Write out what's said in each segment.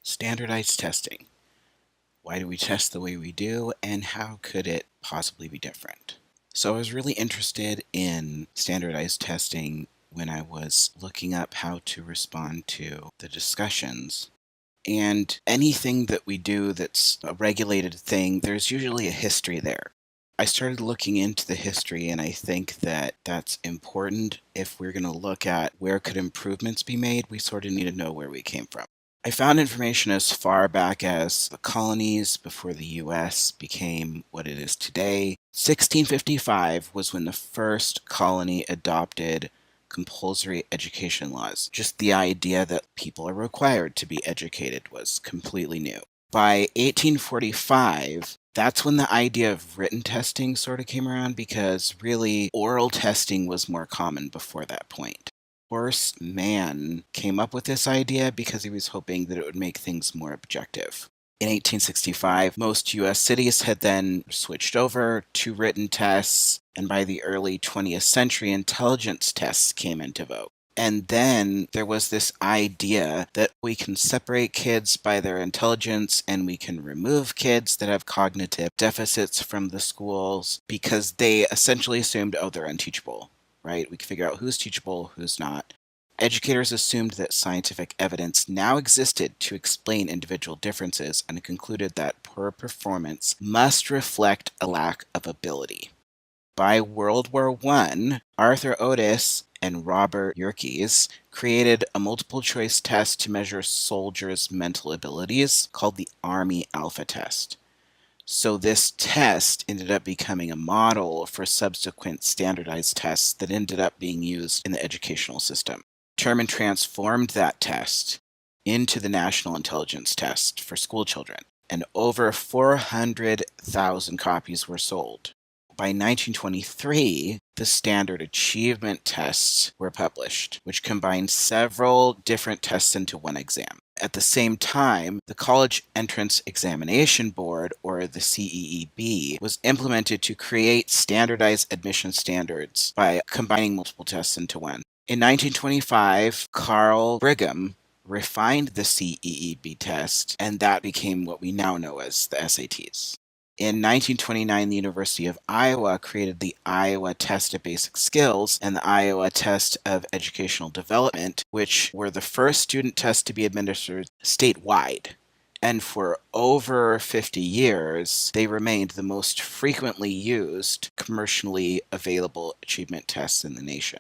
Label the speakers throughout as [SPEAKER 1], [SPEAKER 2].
[SPEAKER 1] Standardized testing. Why do we test the way we do, and how could it possibly be different? So I was really interested in standardized testing when I was looking up how to respond to the discussions. And anything that we do that's a regulated thing, there's usually a history there. I started looking into the history, and I think that that's important. If we're going to look at where could improvements be made, we sort of need to know where we came from. I found information as far back as the colonies before the US became what it is today. 1655 was when the first colony adopted compulsory education laws. Just the idea that people are required to be educated was completely new. By 1845, that's when the idea of written testing sort of came around, because really oral testing was more common before that point. Horace Mann came up with this idea because he was hoping that it would make things more objective. In 1865, most US cities had then switched over to written tests, and by the early 20th century, intelligence tests came into vogue. And then there was this idea that we can separate kids by their intelligence and we can remove kids that have cognitive deficits from the schools because they essentially assumed, oh, they're unteachable, right? We can figure out who's teachable, who's not. Educators assumed that scientific evidence now existed to explain individual differences and concluded that poor performance must reflect a lack of ability. By World War I, Arthur Otis and Robert Yerkes created a multiple choice test to measure soldiers' mental abilities called the Army Alpha Test. So this test ended up becoming a model for subsequent standardized tests that ended up being used in the educational system. Terman transformed that test into the National Intelligence Test for school children, and over 400,000 copies were sold. By 1923, the Standard Achievement Tests were published, which combined several different tests into one exam. At the same time, the College Entrance Examination Board, or the CEEB, was implemented to create standardized admission standards by combining multiple tests into one. In 1925, Carl Brigham refined the CEEB test, and that became what we now know as the SATs. In 1929, the University of Iowa created the Iowa Test of Basic Skills and the Iowa Test of Educational Development, which were the first student tests to be administered statewide. And for over 50 years, they remained the most frequently used commercially available achievement tests in the nation.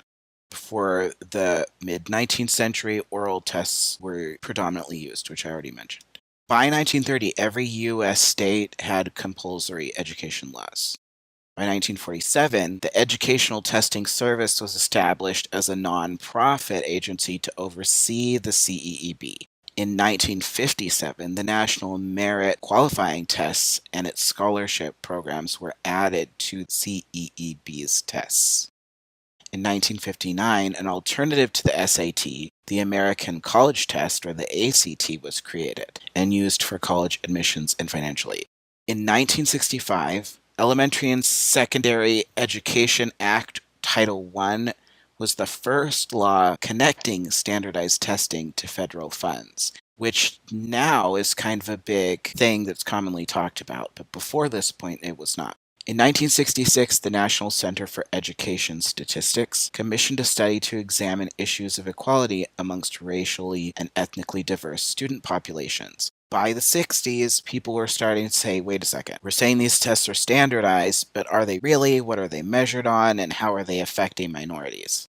[SPEAKER 1] Before the mid-19th century, oral tests were predominantly used, which I already mentioned. By 1930, every U.S. state had compulsory education laws. By 1947, the Educational Testing Service was established as a nonprofit agency to oversee the CEEB. In 1957, the National Merit Qualifying Tests and its scholarship programs were added to CEEB's tests. In 1959, an alternative to the SAT, the American College Test, or the ACT, was created and used for college admissions and financial aid. In 1965, Elementary and Secondary Education Act Title I was the first law connecting standardized testing to federal funds, which now is kind of a big thing that's commonly talked about, but before this point it was not. In 1966, the National Center for Education Statistics commissioned a study to examine issues of equality amongst racially and ethnically diverse student populations. By the 60s, people were starting to say, wait a second, we're saying these tests are standardized, but are they really? What are they measured on, and how are they affecting minorities?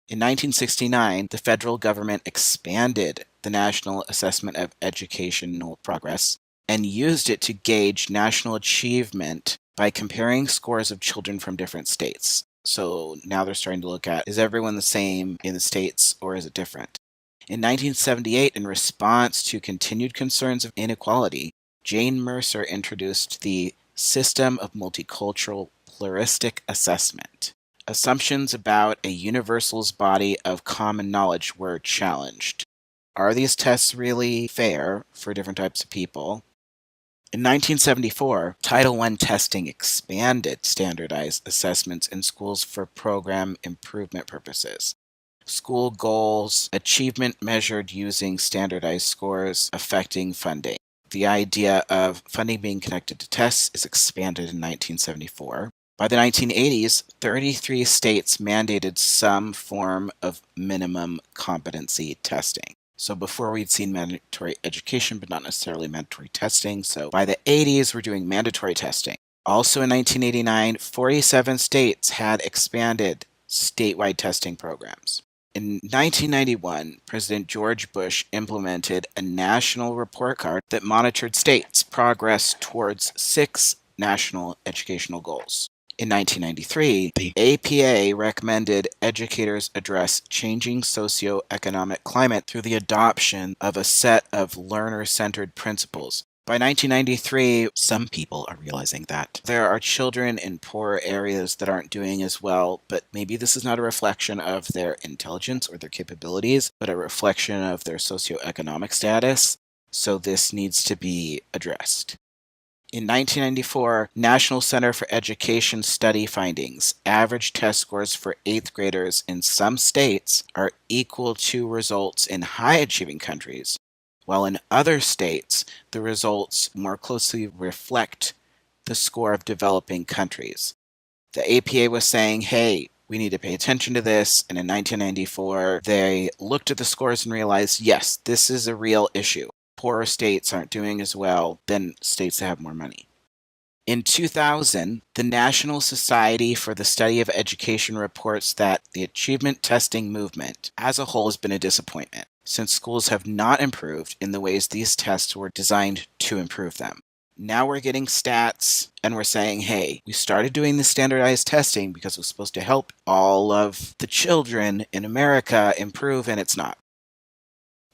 [SPEAKER 1] In 1969, the federal government expanded the National Assessment of Educational Progress and used it to gauge national achievement by comparing scores of children from different states. So now they're starting to look at, is everyone the same in the states or is it different? In 1978, in response to continued concerns of inequality, Jane Mercer introduced the System of Multicultural Pluralistic Assessment. Assumptions about a universal's body of common knowledge were challenged. Are these tests really fair for different types of people? In 1974, Title I testing expanded standardized assessments in schools for program improvement purposes. School goals, achievement measured using standardized scores, affecting funding. The idea of funding being connected to tests is expanded in 1974. By the 1980s, 33 states mandated some form of minimum competency testing. So before we'd seen mandatory education, but not necessarily mandatory testing. So by the 80s, we're doing mandatory testing. Also in 1989, 47 states had expanded statewide testing programs. In 1991, President George Bush implemented a national report card that monitored states' progress towards 6 national educational goals. In 1993, the APA recommended educators address changing socioeconomic climate through the adoption of a set of learner-centered principles. By 1993, some people are realizing that there are children in poorer areas that aren't doing as well, but maybe this is not a reflection of their intelligence or their capabilities, but a reflection of their socioeconomic status. So this needs to be addressed. In 1994, National Center for Education study findings. Average test scores for 8th graders in some states are equal to results in high-achieving countries, while in other states, the results more closely reflect the score of developing countries. The APA was saying, hey, we need to pay attention to this, and in 1994, they looked at the scores and realized, yes, this is a real issue. Poorer states aren't doing as well than states that have more money. In 2000, the National Society for the Study of Education reports that the achievement testing movement as a whole has been a disappointment, since schools have not improved in the ways these tests were designed to improve them. Now we're getting stats and we're saying, hey, we started doing the standardized testing because it was supposed to help all of the children in America improve, and it's not.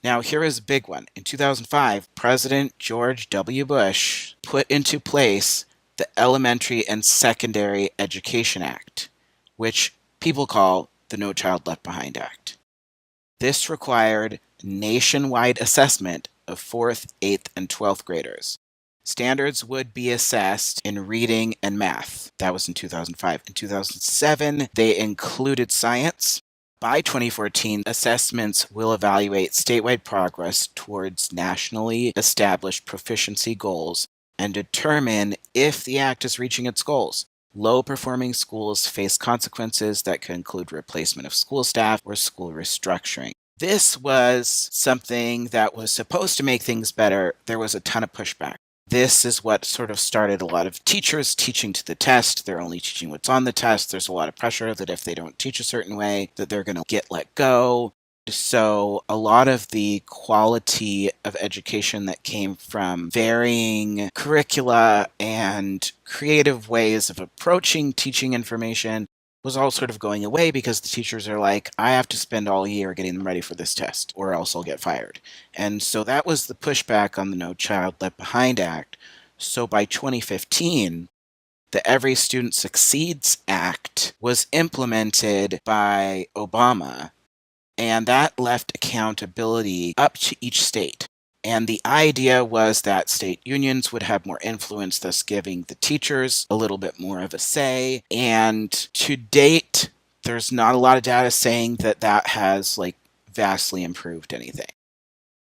[SPEAKER 1] Now, here is a big one. In 2005, President George W. Bush put into place the Elementary and Secondary Education Act, which people call the No Child Left Behind Act. This required nationwide assessment of 4th, 8th, and 12th graders. Standards would be assessed in reading and math. That was in 2005. In 2007, they included science. By 2014, assessments will evaluate statewide progress towards nationally established proficiency goals and determine if the act is reaching its goals. Low-performing schools face consequences that could include replacement of school staff or school restructuring. This was something that was supposed to make things better. There was a ton of pushback. This is what sort of started a lot of teachers teaching to the test. They're only teaching what's on the test. There's a lot of pressure that if they don't teach a certain way, that they're going to get let go. So a lot of the quality of education that came from varying curricula and creative ways of approaching teaching information was all sort of going away because the teachers are like, I have to spend all year getting them ready for this test or else I'll get fired. And so that was the pushback on the No Child Left Behind Act. So by 2015, the Every Student Succeeds Act was implemented by Obama, and that left accountability up to each state. And the idea was that state unions would have more influence, thus giving the teachers a little bit more of a say. And to date, there's not a lot of data saying that that has vastly improved anything.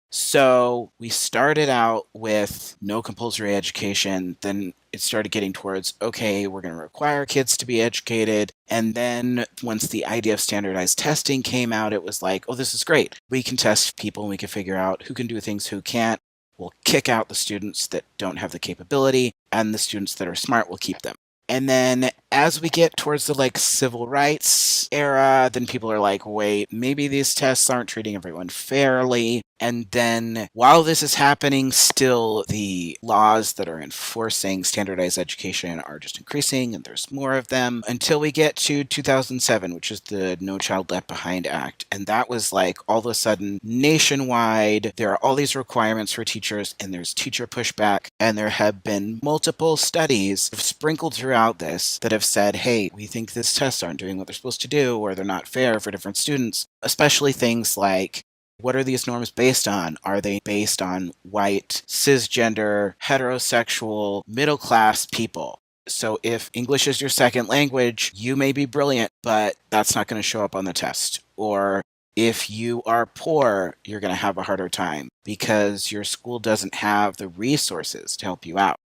[SPEAKER 1] So we started out with no compulsory education, then it started getting towards, okay, we're going to require kids to be educated. And then once the idea of standardized testing came out, it was like, oh, this is great. We can test people and we can figure out who can do things, who can't. We'll kick out the students that don't have the capability, and the students that are smart, we'll keep them. And then as we get towards the civil rights era, then people are like, wait, maybe these tests aren't treating everyone fairly. And then while this is happening, still the laws that are enforcing standardized education are just increasing, and there's more of them until we get to 2007, which is the No Child Left Behind Act. And that was all of a sudden nationwide, there are all these requirements for teachers, and there's teacher pushback. And there have been multiple studies sprinkled throughout this that have said, hey, we think these tests aren't doing what they're supposed to do, or they're not fair for different students, especially things like, what are these norms based on? Are they based on white, cisgender, heterosexual, middle-class people? So if English is your second language, you may be brilliant, but that's not going to show up on the test. Or If you are poor, you're going to have a harder time because your school doesn't have the resources to help you out.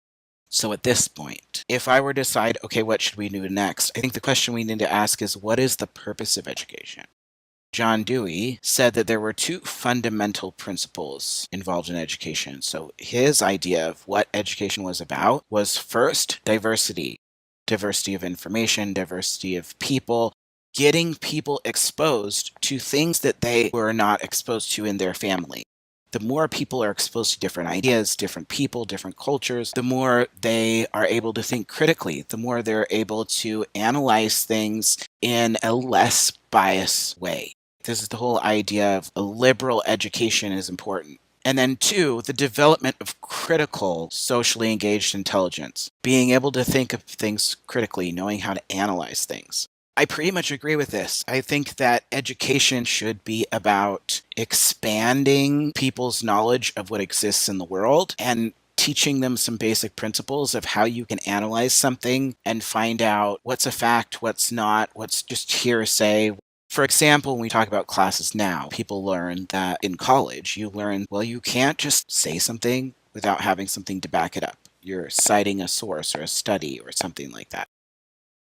[SPEAKER 1] So at this point, if I were to decide, okay, what should we do next? I think the question we need to ask is, what is the purpose of education? John Dewey said that there were two fundamental principles involved in education. So his idea of what education was about was first, diversity. Diversity of information, diversity of people, getting people exposed to things that they were not exposed to in their family. The more people are exposed to different ideas, different people, different cultures, the more they are able to think critically, the more they're able to analyze things in a less biased way. This is the whole idea of a liberal education is important. And then two, the development of critical, socially engaged intelligence, being able to think of things critically, knowing how to analyze things. I pretty much agree with this. I think that education should be about expanding people's knowledge of what exists in the world and teaching them some basic principles of how you can analyze something and find out what's a fact, what's not, what's just hearsay. For example, when we talk about classes now, people learn that in college, you learn, well, you can't just say something without having something to back it up. You're citing a source or a study or something like that.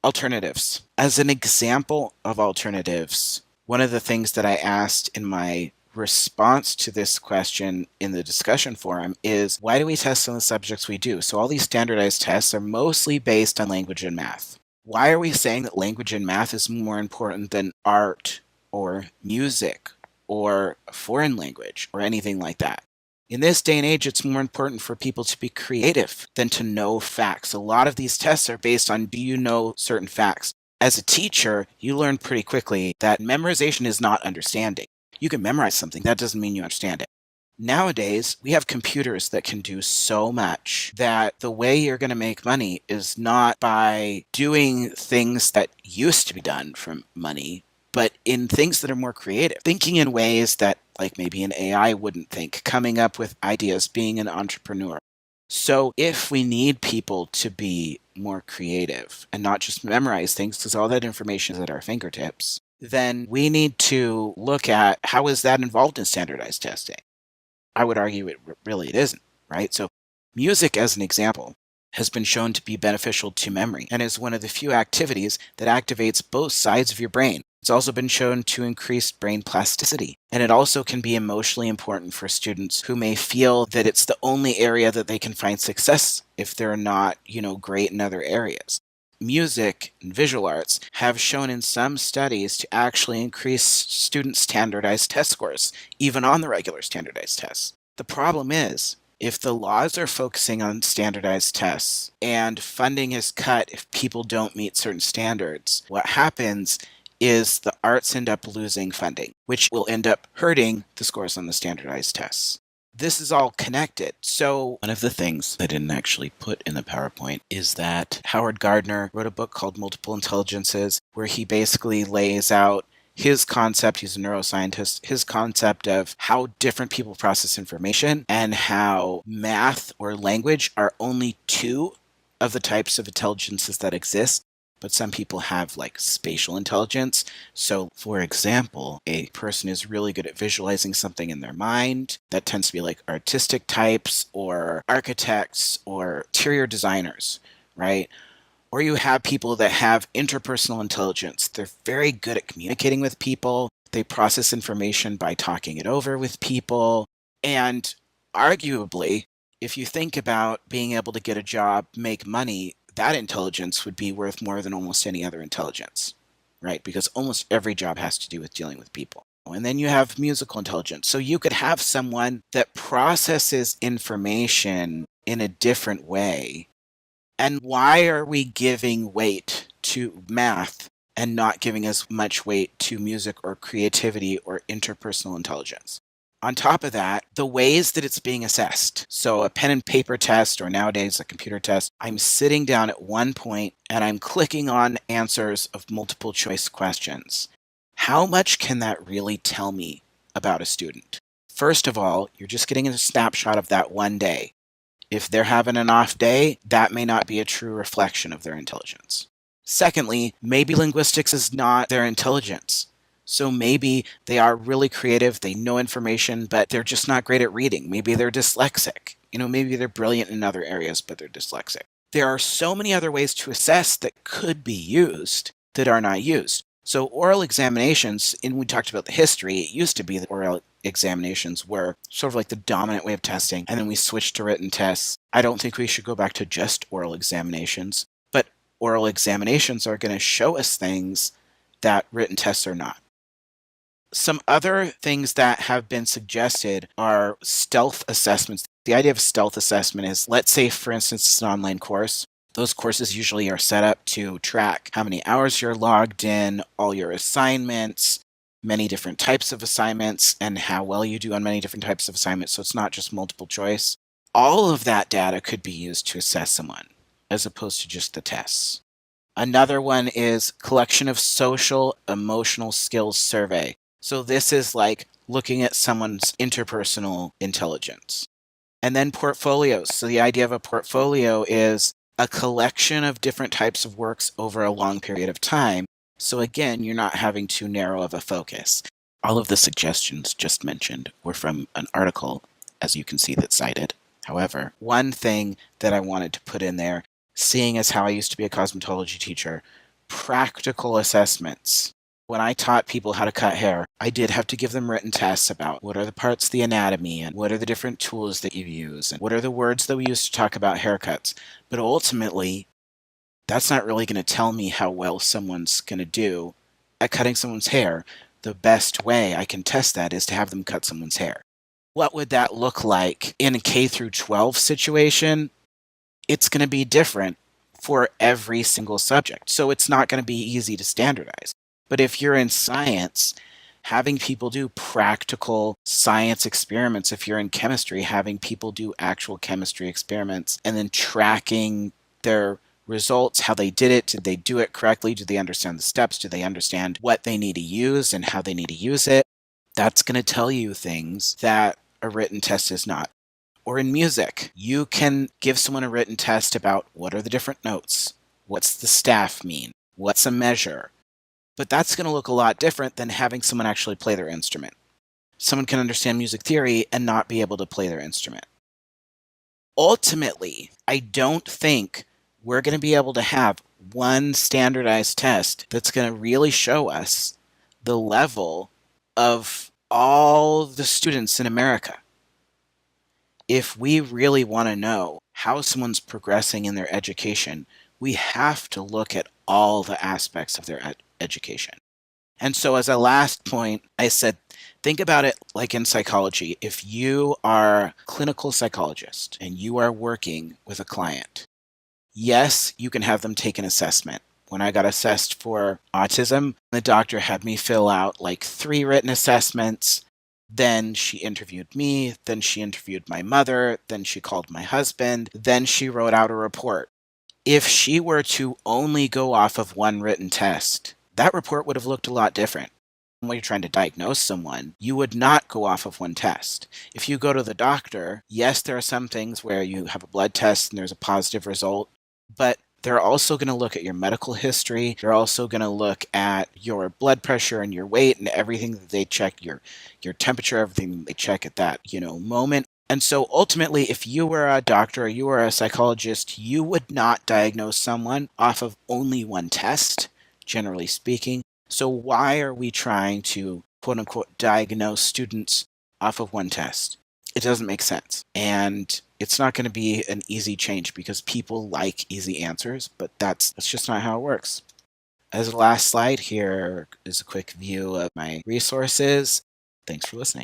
[SPEAKER 1] Alternatives. As an example of alternatives, one of the things that I asked in my response to this question in the discussion forum is, why do we test on the subjects we do? So all these standardized tests are mostly based on language and math. Why are we saying that language and math is more important than art or music or a foreign language or anything like that? In this day and age, it's more important for people to be creative than to know facts. A lot of these tests are based on, do you know certain facts? As a teacher, you learn pretty quickly that memorization is not understanding. You can memorize something, that doesn't mean you understand it. Nowadays, we have computers that can do so much that the way you're going to make money is not by doing things that used to be done for money, but in things that are more creative, thinking in ways that like maybe an AI wouldn't think, coming up with ideas, being an entrepreneur. So if we need people to be more creative and not just memorize things because all that information is at our fingertips, then we need to look at how is that involved in standardized testing. I would argue it isn't, right? So music, as an example, has been shown to be beneficial to memory and is one of the few activities that activates both sides of your brain. It's also been shown to increase brain plasticity, and it also can be emotionally important for students who may feel that it's the only area that they can find success if they're not, great in other areas. Music and visual arts have shown in some studies to actually increase student standardized test scores, even on the regular standardized tests. The problem is, if the laws are focusing on standardized tests and funding is cut if people don't meet certain standards, what happens is the arts end up losing funding, which will end up hurting the scores on the standardized tests. This is all connected. So one of the things I didn't actually put in the PowerPoint is that Howard Gardner wrote a book called Multiple Intelligences, where he basically lays out his concept, he's a neuroscientist, his concept of how different people process information and how math or language are only two of the types of intelligences that exist. But some people have like spatial intelligence. So, for example, a person is really good at visualizing something in their mind. That tends to be like artistic types or architects or interior designers, right? Or you have people that have interpersonal intelligence. They're very good at communicating with people. They process information by talking it over with people. And arguably, if you think about being able to get a job, make money, that intelligence would be worth more than almost any other intelligence, right? Because almost every job has to do with dealing with people. And then you have musical intelligence. So you could have someone that processes information in a different way. And why are we giving weight to math and not giving as much weight to music or creativity or interpersonal intelligence? On top of that, the ways that it's being assessed. So a pen and paper test, or nowadays a computer test, I'm sitting down at one point and I'm clicking on answers of multiple choice questions. How much can that really tell me about a student? First of all, you're just getting a snapshot of that one day. If they're having an off day, that may not be a true reflection of their intelligence. Secondly, maybe linguistics is not their intelligence. So maybe they are really creative, they know information, but they're just not great at reading. Maybe they're dyslexic. Maybe they're brilliant in other areas, but they're dyslexic. There are so many other ways to assess that could be used that are not used. So oral examinations, and we talked about the history, it used to be that oral examinations were sort of like the dominant way of testing, and then we switched to written tests. I don't think we should go back to just oral examinations, but oral examinations are going to show us things that written tests are not. Some other things that have been suggested are stealth assessments. The idea of stealth assessment is, let's say, for instance, it's an online course. Those courses usually are set up to track how many hours you're logged in, all your assignments, many different types of assignments, and how well you do on many different types of assignments. So it's not just multiple choice. All of that data could be used to assess someone, as opposed to just the tests. Another one is collection of social emotional skills survey. So this is like looking at someone's interpersonal intelligence. And then portfolios. So the idea of a portfolio is a collection of different types of works over a long period of time. So again, you're not having too narrow of a focus. All of the suggestions just mentioned were from an article, as you can see, that's cited. However, one thing that I wanted to put in there, seeing as how I used to be a cosmetology teacher, practical assessments. When I taught people how to cut hair, I did have to give them written tests about what are the parts of the anatomy and what are the different tools that you use and what are the words that we use to talk about haircuts. But ultimately, that's not really going to tell me how well someone's going to do at cutting someone's hair. The best way I can test that is to have them cut someone's hair. What would that look like in a K through 12 situation? It's going to be different for every single subject. So it's not going to be easy to standardize. But if you're in science, having people do practical science experiments, if you're in chemistry, having people do actual chemistry experiments, and then tracking their results, how they did it, did they do it correctly, do they understand the steps, do they understand what they need to use and how they need to use it, that's going to tell you things that a written test is not. Or in music, you can give someone a written test about what are the different notes, what's the staff mean, what's a measure. But that's going to look a lot different than having someone actually play their instrument. Someone can understand music theory and not be able to play their instrument. Ultimately, I don't think we're going to be able to have one standardized test that's going to really show us the level of all the students in America. If we really want to know how someone's progressing in their education, we have to look at all the aspects of their education. And so as a last point, I said, think about it like in psychology. If you are a clinical psychologist and you are working with a client, yes, you can have them take an assessment. When I got assessed for autism, the doctor had me fill out like 3 written assessments. Then she interviewed me, then she interviewed my mother, then she called my husband, then she wrote out a report. If she were to only go off of one written test, that report would have looked a lot different. When you're trying to diagnose someone, you would not go off of one test. If you go to the doctor, yes, there are some things where you have a blood test and there's a positive result, but they're also going to look at your medical history. They're also going to look at your blood pressure and your weight and everything that they check, your temperature, everything they check at that, moment. And so ultimately, if you were a doctor or you were a psychologist, you would not diagnose someone off of only one test, generally speaking. So why are we trying to, quote unquote, diagnose students off of one test? It doesn't make sense. And it's not going to be an easy change because people like easy answers, but that's just not how it works. As a last slide, here is a quick view of my resources. Thanks for listening.